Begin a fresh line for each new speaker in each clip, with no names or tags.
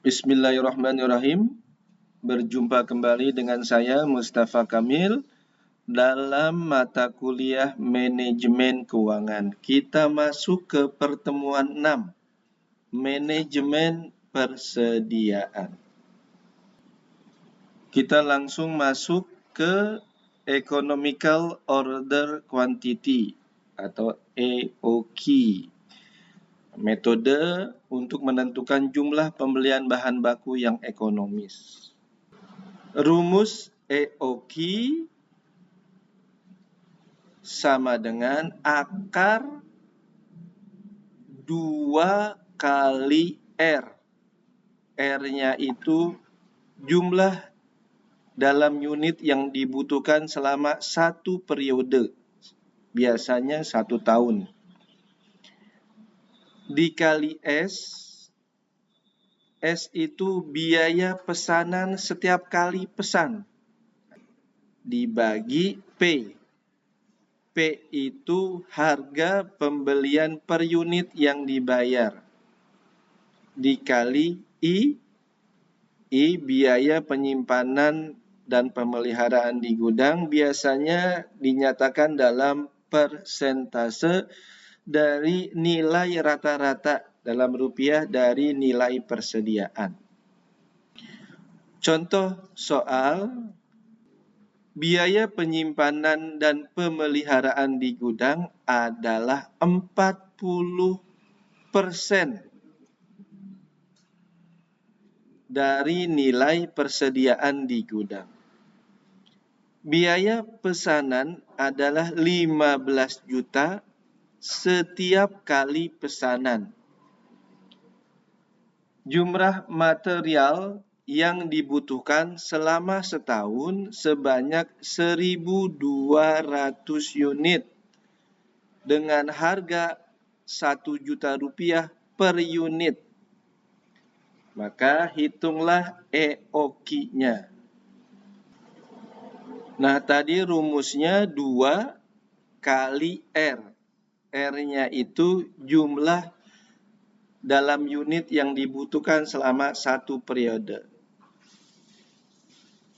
Bismillahirrahmanirrahim. Berjumpa kembali dengan saya Mustafa Kamil dalam mata kuliah Manajemen Keuangan. Kita masuk ke pertemuan 6, Manajemen Persediaan. Kita langsung masuk ke Economical Order Quantity atau EOQ. Metode untuk menentukan jumlah pembelian bahan baku yang ekonomis. Rumus EOQ sama dengan akar 2 kali R. R-nya itu jumlah dalam unit yang dibutuhkan selama 1 periode. Biasanya 1 tahun. Dikali S. S itu biaya pesanan setiap kali pesan. Dibagi P. P itu harga pembelian per unit yang dibayar. Dikali I. I biaya penyimpanan dan pemeliharaan di gudang biasanya dinyatakan dalam persentase dari nilai rata-rata dalam rupiah dari nilai persediaan. Contoh soal, biaya penyimpanan dan pemeliharaan di gudang adalah 40% dari nilai persediaan di gudang. Biaya pesanan adalah 15 juta setiap kali pesanan. Jumlah material yang dibutuhkan selama setahun sebanyak 1.200 unit dengan harga 1 juta rupiah per unit. Maka hitunglah EOQ-nya. Nah, tadi rumusnya 2 kali R. R-nya itu jumlah dalam unit yang dibutuhkan selama 1 periode.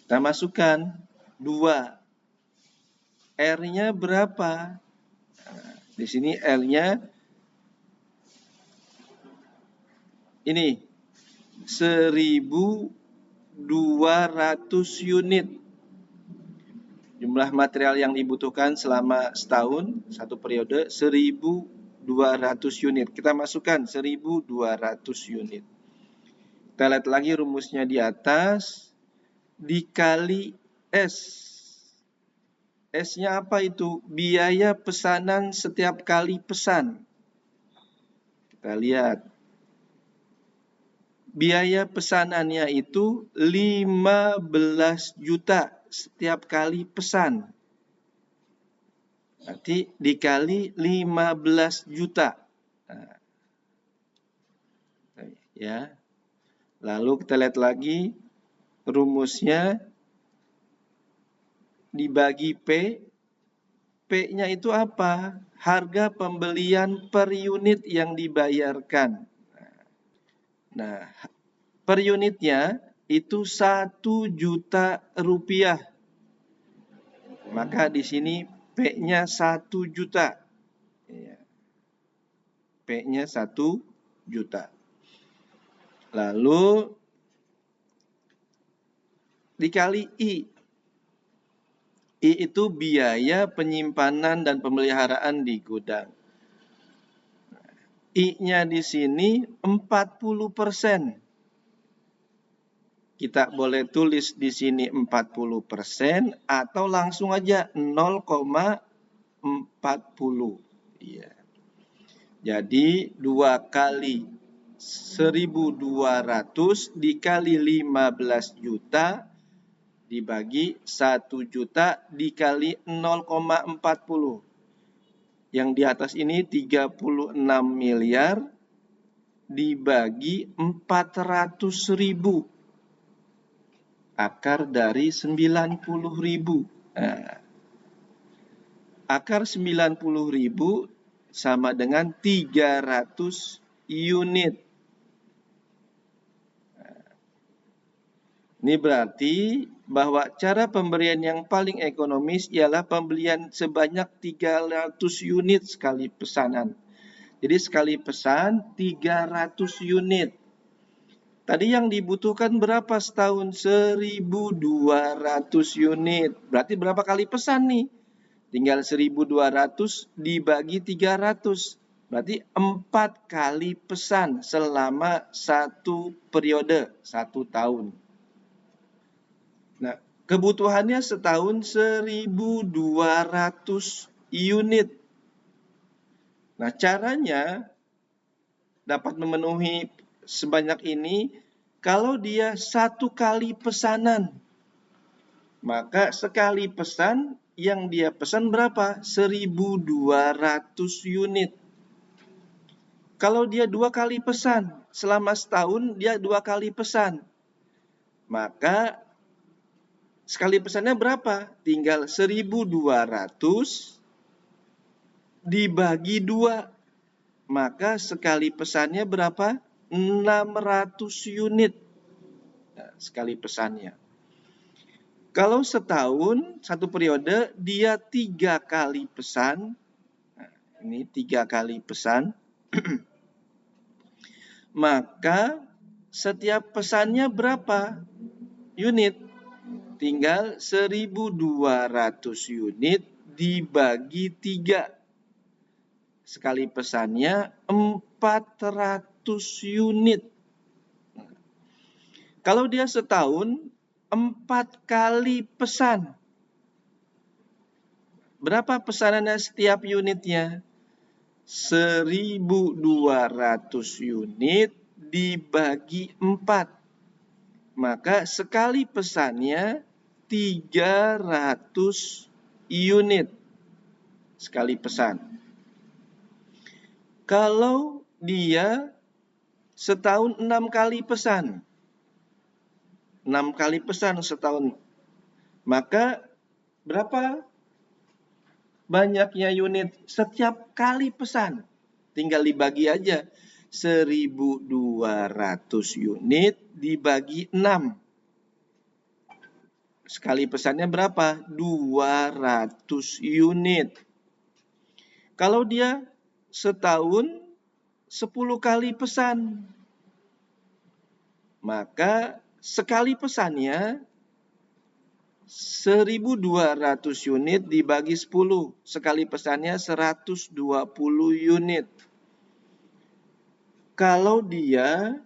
Kita masukkan 2. R-nya berapa? Nah, di sini L-nya ini 1.200 unit. Jumlah material yang dibutuhkan selama setahun, 1 periode, 1.200 unit. Kita masukkan 1.200 unit. Kita lihat lagi rumusnya di atas. Dikali S. S-nya apa itu? Biaya pesanan setiap kali pesan. Kita lihat. Biaya pesanannya itu 15 juta setiap kali pesan. Nanti dikali 15 juta. Nah, ya. Lalu kita lihat lagi rumusnya dibagi P. P-nya itu apa? Harga pembelian per unit yang dibayarkan. Nah, per unitnya itu 1 juta rupiah. Maka di sini P-nya 1 juta. P-nya 1 juta. Lalu dikali I. I itu biaya penyimpanan dan pemeliharaan di gudang. I-nya di sini 40%. Kita boleh tulis di sini 40% atau langsung aja 0,40. Iya. Jadi 2 kali 1.200 dikali 15 juta dibagi 1 juta dikali 0,40. Yang di atas ini 36 miliar dibagi 400.000. Akar dari 90.000. Nah, akar 90.000 sama dengan 300 unit. Nah, Ini berarti bahwa cara pemberian yang paling ekonomis ialah pembelian sebanyak 300 unit sekali pesanan. Jadi sekali pesan 300 unit. Tadi yang dibutuhkan berapa setahun? 1.200 unit. Berarti berapa kali pesan nih? Tinggal 1.200 dibagi 300. Berarti 4 kali pesan selama satu periode, 1 tahun. Nah, kebutuhannya setahun 1.200 unit. Nah, caranya dapat memenuhi sebanyak ini kalau dia 1 kali pesanan. Maka sekali pesan yang dia pesan berapa? 1.200 unit. Kalau dia 2 kali pesan, selama setahun dia 2 kali pesan. Maka sekali pesannya berapa? Tinggal 1.200 dibagi 2. Maka sekali pesannya berapa? 600 unit. Nah, sekali pesannya. Kalau setahun, satu periode, dia 3 kali pesan. Nah, ini 3 kali pesan. Maka setiap pesannya berapa unit? Tinggal 1.200 unit dibagi 3. Sekali pesannya 400 unit. Kalau dia setahun 4 kali pesan. Berapa pesanannya setiap unitnya? 1.200 unit dibagi 4. Maka sekali pesannya 300 unit. Sekali pesan. Kalau dia setahun 6 kali pesan. 6 kali pesan setahun. Maka berapa banyaknya unit setiap kali pesan? Tinggal dibagi aja. 1.200 unit dibagi 6. Sekali pesannya berapa? 200 unit. Kalau dia setahun 10 kali pesan, maka sekali pesannya 1.200 unit dibagi 10. Sekali pesannya 120 unit. Kalau dia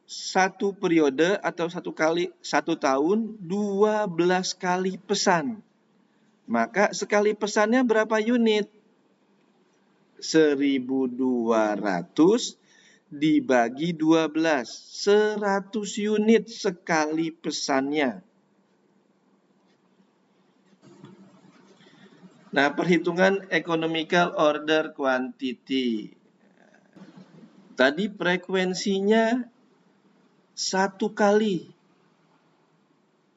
satu periode atau satu tahun 12 kali pesan, maka sekali pesannya berapa unit? 1.200 dibagi 12, 100 unit sekali pesannya. Nah, perhitungan economical order quantity. Tadi frekuensinya 1 kali.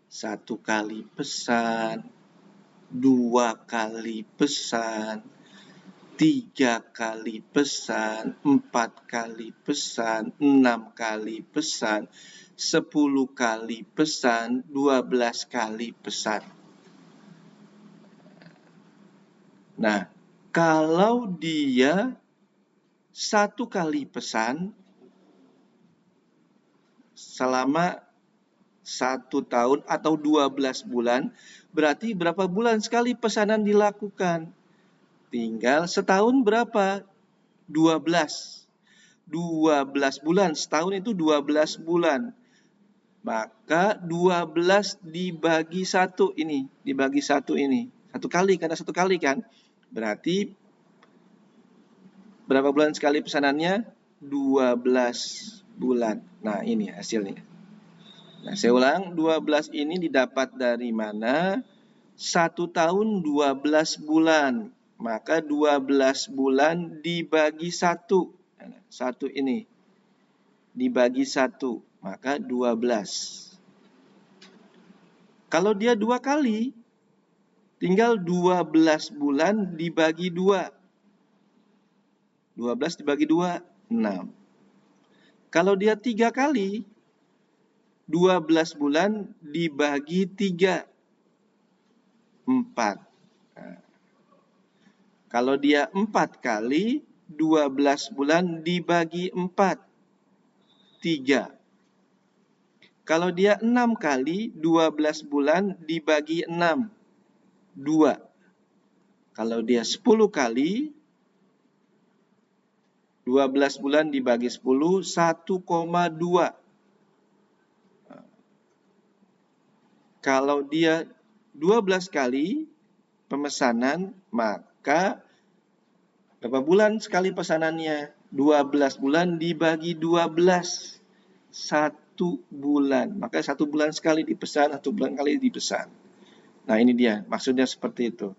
1 kali pesan, 2 kali pesan, 3 kali pesan, 4 kali pesan, 6 kali pesan, 10 kali pesan, 12 kali pesan. Nah, kalau dia 1 kali pesan selama 1 tahun atau 12 bulan, berarti berapa bulan sekali pesanan dilakukan? Tinggal setahun berapa? 12. 12 bulan. Setahun itu 12 bulan. Maka 12 dibagi 1 ini. Dibagi 1 ini. 1 kali, karena 1 kali kan. Berarti berapa bulan sekali pesanannya? 12 bulan. Nah, ini hasilnya. Nah, saya ulang, 12 ini didapat dari mana? 1 tahun 12 bulan. Maka 12 bulan dibagi 1. 1 ini. Dibagi 1. Maka 12. Kalau dia 2 kali, tinggal 12 bulan dibagi 2. 12 dibagi 2, 6. Kalau dia 3 kali, 12 bulan dibagi 3, 4. Nah, kalau dia 4 kali, 12 bulan dibagi 4, 3. Kalau dia 6 kali, 12 bulan dibagi 6, 2. Kalau dia 10 kali, 12 bulan dibagi 10, 1,2. Kalau dia 12 kali pemesanan, maka berapa bulan sekali pesanannya? 12 bulan dibagi 12. 1 bulan. Maka 1 bulan sekali dipesan, 1 bulan kali dipesan. Nah, ini dia. Maksudnya seperti itu.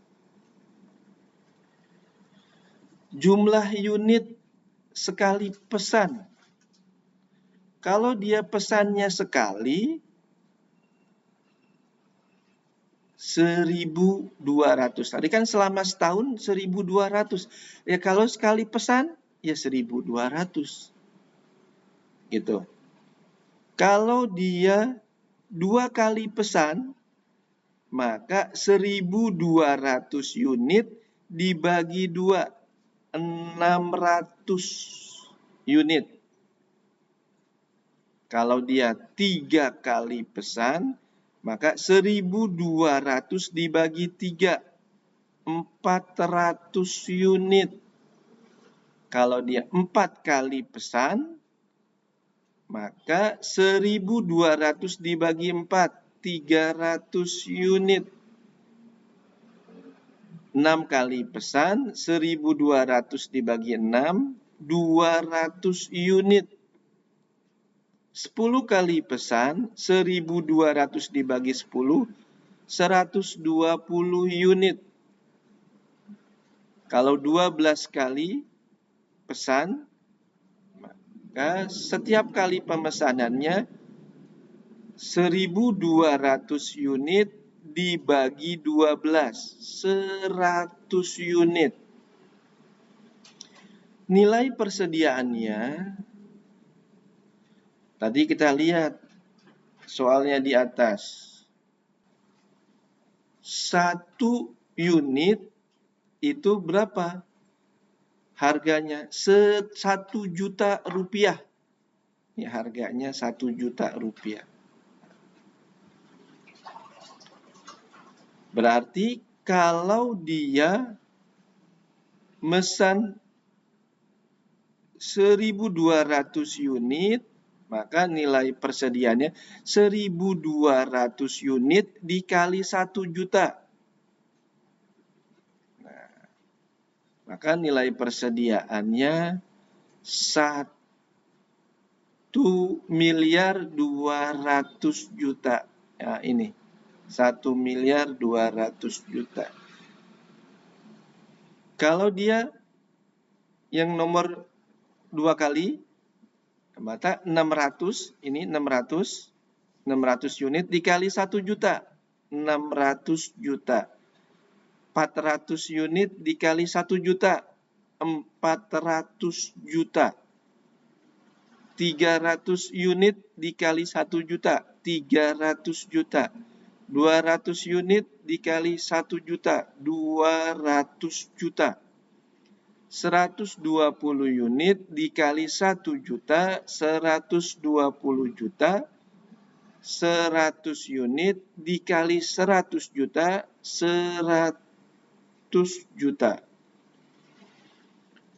Jumlah unit sekali pesan. Kalau dia pesannya sekali, 1.200. Tadi kan selama setahun 1.200. Ya kalau sekali pesan, ya 1.200. Gitu. Kalau dia 2 kali pesan, maka 1.200 unit dibagi 2, 600 unit. Kalau dia 3 kali pesan, maka 1.200 dibagi 3, 400 unit. Kalau dia 4 kali pesan, maka 1.200 dibagi 4, 300 unit. 6 kali pesan, 1.200 dibagi 6, 200 unit. 10 kali pesan, 1.200 dibagi 10, 120 unit. Kalau 12 kali pesan, maka setiap kali pemesanannya 1.200 unit dibagi 12, 100 unit. Nilai persediaannya, tadi kita lihat soalnya di atas. 1 unit itu berapa? Harganya 1 juta rupiah. Ya, harganya 1 juta rupiah. Berarti kalau dia mesan 1.200 unit, maka nilai persediaannya 1.200 unit dikali 1 juta. Nah, maka nilai persediaannya 1.200 juta. Ya, ini 1.200 juta. Kalau dia yang nomor 2 kali, maka 600, ini 600 unit dikali 1 juta, 600 juta. 400 unit dikali 1 juta, 400 juta. 300 unit dikali 1 juta, 300 juta. 200 unit dikali 1 juta, 200 juta. 120 unit dikali 1 juta, 120 juta. 100 unit dikali 100 juta, 100 juta.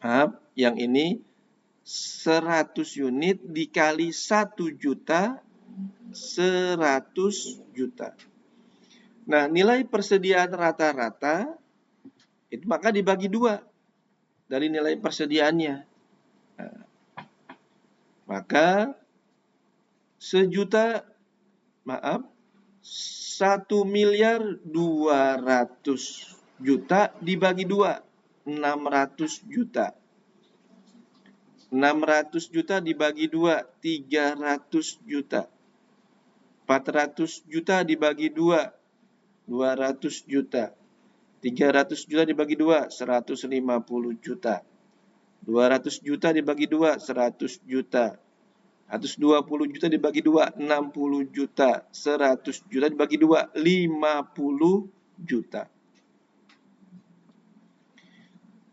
Maaf, yang ini 100 unit dikali 1 juta, 100 juta. Nah, nilai persediaan rata-rata itu maka dibagi 2 dari nilai persediaannya. Nah, maka 1.200.000.000 dibagi 2, 600 juta. 600 juta dibagi 2, 300 juta. 400 juta dibagi 2, 200 juta. 300 juta dibagi 2, 150 juta. 200 juta dibagi 2, 100 juta. 120 juta dibagi 2, 60 juta. 100 juta dibagi 2, 50 juta.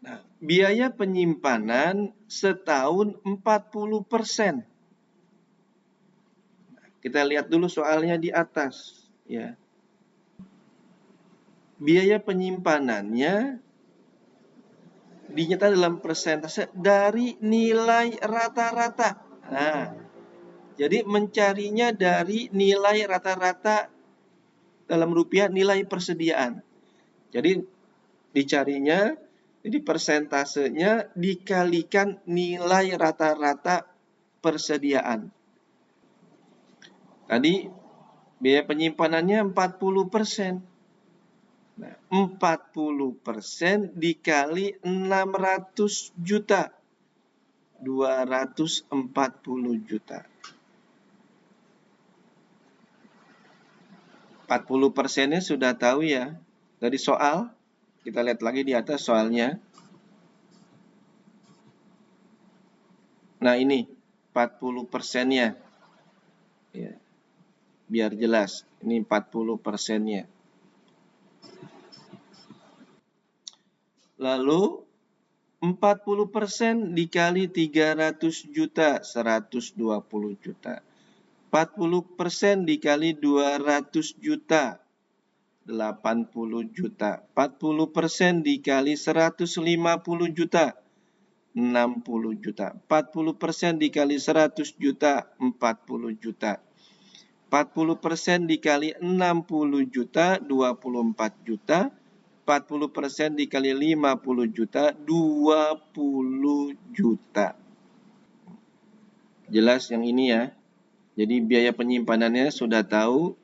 Nah, biaya penyimpanan setahun 40%. Kita lihat dulu soalnya di atas. Ya. Biaya penyimpanannya dinyatakan dalam persentase dari nilai rata-rata. Nah, jadi mencarinya dari nilai rata-rata dalam rupiah nilai persediaan. Jadi dicarinya, jadi persentasenya dikalikan nilai rata-rata persediaan. Tadi biaya penyimpanannya 40%. Nah, 40% dikali 600 juta. 240 juta. 40%-nya sudah tahu ya. Dari soal, kita lihat lagi di atas soalnya. Nah ini, 40%-nya. Ya, biar jelas, ini 40%-nya. Lalu 40% dikali 300 juta, 120 juta. 40% dikali 200 juta, 80 juta. 40% dikali 150 juta, 60 juta. 40% dikali 100 juta, 40 juta. 40% dikali 60 juta, 24 juta. 40% dikali 50 juta, 20 juta. Jelas yang ini ya. Jadi biaya penyimpanannya sudah tahu.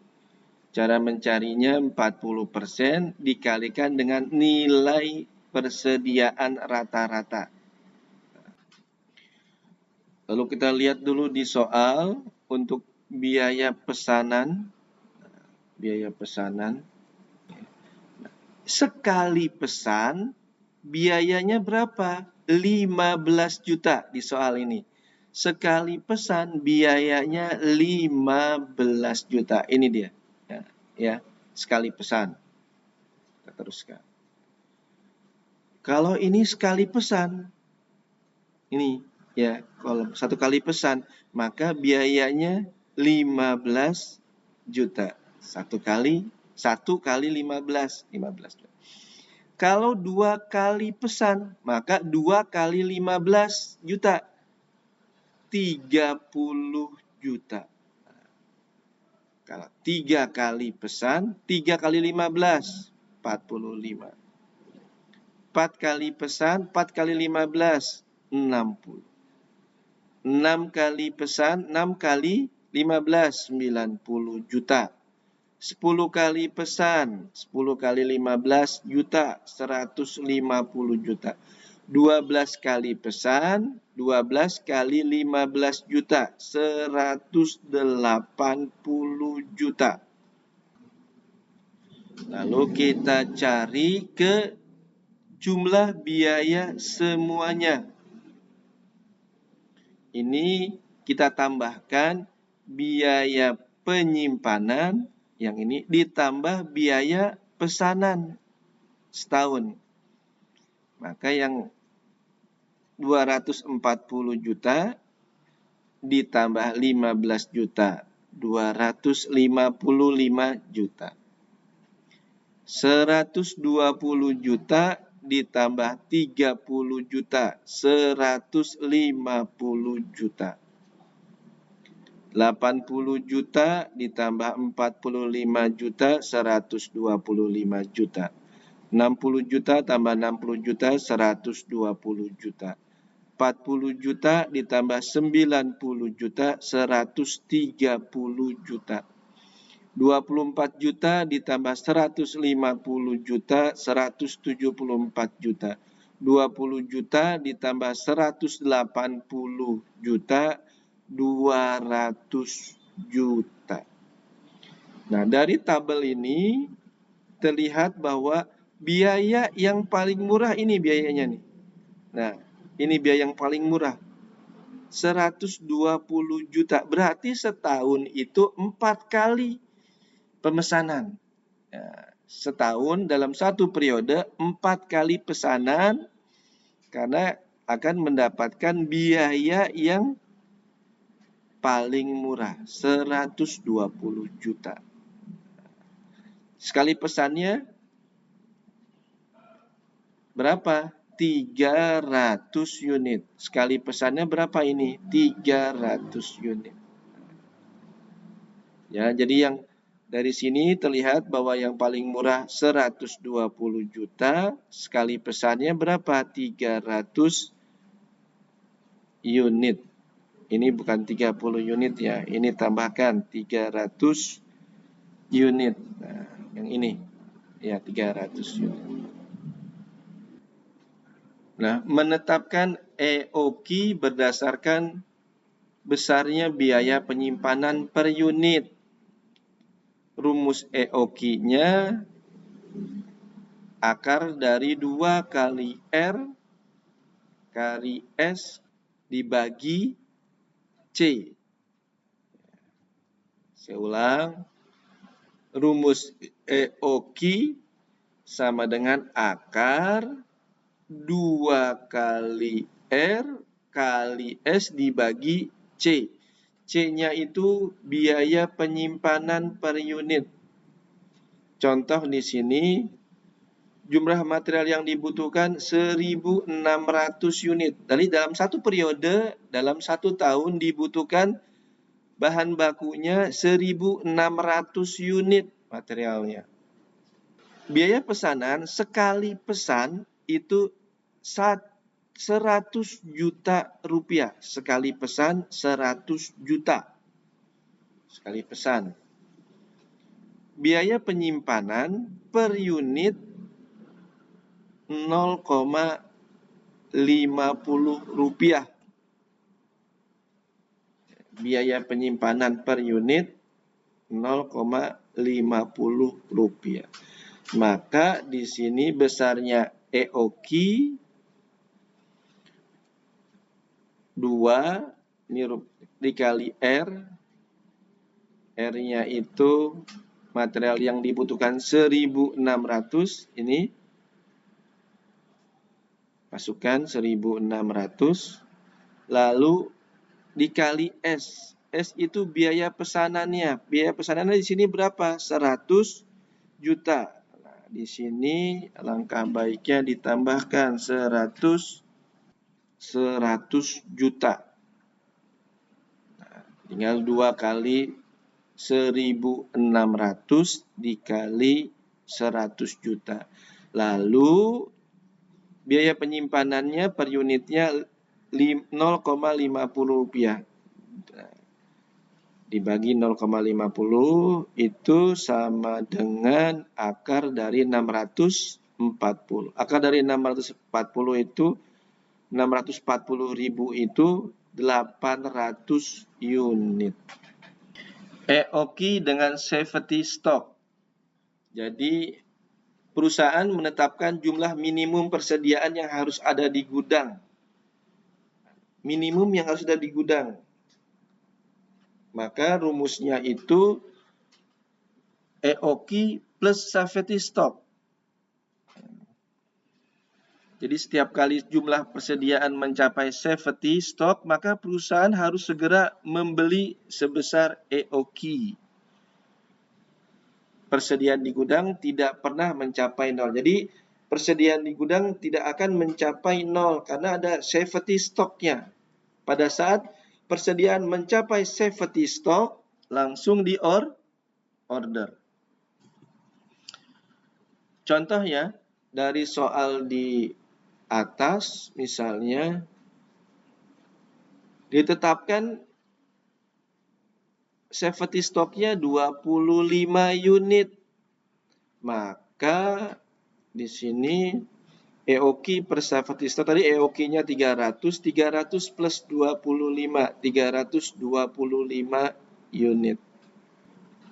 Cara mencarinya 40% dikalikan dengan nilai persediaan rata-rata. Lalu kita lihat dulu di soal untuk biaya pesanan. Biaya pesanan. Sekali pesan, biayanya berapa? 15 juta di soal ini. Sekali pesan, biayanya 15 juta. Ini dia. Ya, sekali pesan. Kita teruskan. Kalau ini sekali pesan, ini ya, kalau satu kali pesan, maka biayanya 15 juta. Satu kali 15 juta. Kalau 2 kali pesan, maka 2 kali 15 juta. 30 juta. Kalau 3 kali pesan, 3 kali 15, 45. 4 kali pesan, 4 kali 15, 60. 6 kali pesan, 6 kali 15, 90 juta. 10 kali pesan, 10 kali 15 juta, 150 juta. 12 kali pesan, 12 kali 15 juta, 180 juta. Lalu kita cari ke jumlah biaya semuanya. Ini kita tambahkan biaya penyimpanan, yang ini ditambah biaya pesanan setahun. Maka yang 240 juta ditambah 15 juta, 255 juta. 120 juta ditambah 30 juta, 150 juta. 80 juta ditambah 45 juta, 125 juta. 60 juta tambah 60 juta, 120 juta. 40 juta ditambah 90 juta, 130 juta. 24 juta ditambah 150 juta, 174 juta. 20 juta ditambah 180 juta, 200 juta. Nah, dari tabel ini terlihat bahwa biaya yang paling murah ini biayanya nih. Nah, ini biaya yang paling murah. 120 juta. Berarti setahun itu 4 kali pemesanan. Ya, setahun dalam satu periode 4 kali pesanan karena akan mendapatkan biaya yang paling murah, 120 juta. Sekali pesannya berapa? 300 unit. Sekali pesannya berapa ini? 300 unit. Ya, jadi yang dari sini terlihat bahwa yang paling murah 120 juta, sekali pesannya berapa? 300 unit. Ini bukan 30 unit ya, ini tambahkan 300 unit. Nah, yang ini ya 300 unit. Nah, menetapkan EOQ berdasarkan besarnya biaya penyimpanan per unit. Rumus EOQ-nya akar dari 2 kali R kali S dibagi C. Saya ulang. Rumus EOQ sama dengan akar 2 kali R kali S dibagi C. C-nya itu biaya penyimpanan per unit. Contoh di sini, jumlah material yang dibutuhkan 1.600 unit. Jadi dalam satu periode, dalam satu tahun dibutuhkan bahan bakunya 1.600 unit materialnya. Biaya pesanan sekali pesan itu 100 juta rupiah. Sekali pesan 100 juta. Sekali pesan. Biaya penyimpanan per unit 0,50 rupiah. Biaya penyimpanan per unit 0,50 rupiah. Maka di sini besarnya EOQ 2 ini dikali R. R-nya itu material yang dibutuhkan 1.600, ini masukkan 1.600, lalu dikali S. S itu biaya pesanannya. Biaya pesanannya di sini berapa? 100 juta. Nah, di sini alangkah baiknya ditambahkan 100 juta. Nah, tinggal 2 kali 1.600 dikali 100 juta. Lalu biaya penyimpanannya per unitnya 0,50 rupiah. Dibagi 0,50 itu sama dengan akar dari 640. Akar dari 640 itu 640.000 itu 800 unit. EOQ dengan safety stock. Jadi perusahaan menetapkan jumlah minimum persediaan yang harus ada di gudang. Minimum yang harus ada di gudang. Maka rumusnya itu EOQ plus safety stock. Jadi setiap kali jumlah persediaan mencapai safety stock, maka perusahaan harus segera membeli sebesar EOQ. Persediaan di gudang tidak pernah mencapai 0. Jadi persediaan di gudang tidak akan mencapai 0 karena ada safety stock-nya. Pada saat persediaan mencapai safety stock, langsung order. Contoh ya, dari soal di atas misalnya ditetapkan safety stock-nya 25 unit. Maka di sini EOQ per safety stock tadi EOQ-nya 300 plus 25, 325 unit.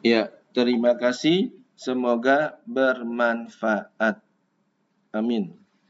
Ya, terima kasih. Semoga bermanfaat. Amin.